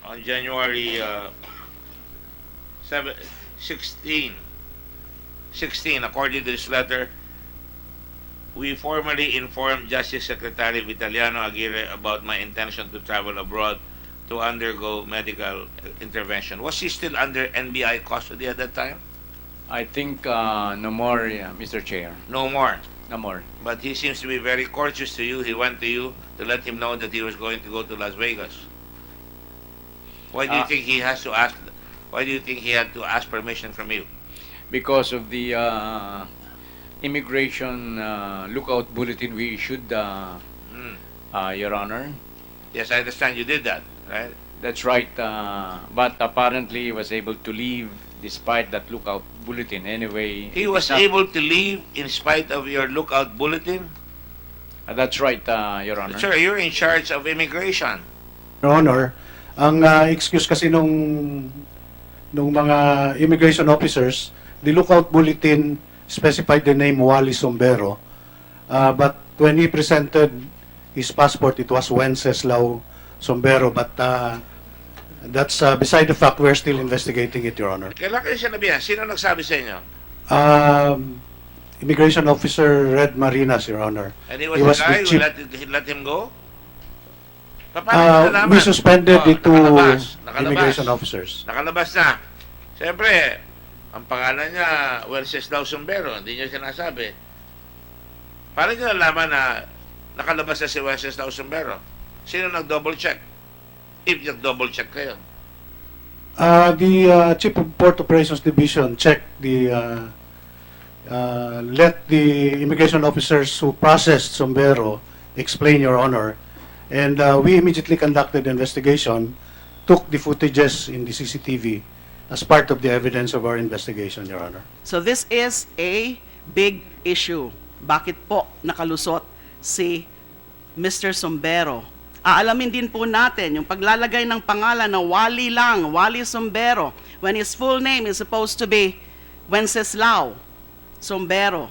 on January 7, 16, according to this letter, we formally informed Justice Secretary Vitaliano Aguirre about my intention to travel abroad to undergo medical intervention. Was he still under NBI custody at that time? I think no more, Mr. Chair. No more. No more. But he seems to be very courteous to you. He went to you to let him know that he was going to go to Las Vegas. Why do you think he has to ask? Why do you think he had to ask permission from you? Because of the immigration lookout bulletin we issued, Your Honor. Yes, I understand you did that, right? That's right. But apparently he was able to leave despite that lookout bulletin. Anyway, He was able to leave in spite of your lookout bulletin? That's right, Your Honor. Sir, you're in charge of immigration. Your Honor, ang excuse kasi nung mga immigration officers, the lookout bulletin specified the name Wally Sombero. But when he presented his passport, it was Wenceslao Sombero. But that's beside the fact, we're still investigating it, Your Honor. Kailan kayo sinabihan? Sino nagsabi sa inyo? Immigration Officer Red Marinas, Your Honor. And he was He was the guy the who chief- let him go? Paano nalaman? We suspended it to nakalabas. immigration officers. Nakalabas na. Siyempre, ang pangalan niya, Wenceslao Sombero, hindi niyo sinasabi. Paano niyo nalaman na nakalabas na si Wenceslao Sombero? Sino nag-double check? If nag-double check kayo. The Chief of Port Operations Division checked let the immigration officers who processed Sombero explain, Your Honor. And we immediately conducted the investigation, took the footages in the CCTV as part of the evidence of our investigation, Your Honor. So this is a big issue. Bakit po nakalusot si Mr. Sombero? Aalamin din po natin yung paglalagay ng pangalan na Wally lang, Wally Sombero, when his full name is supposed to be Wenceslao Sombero.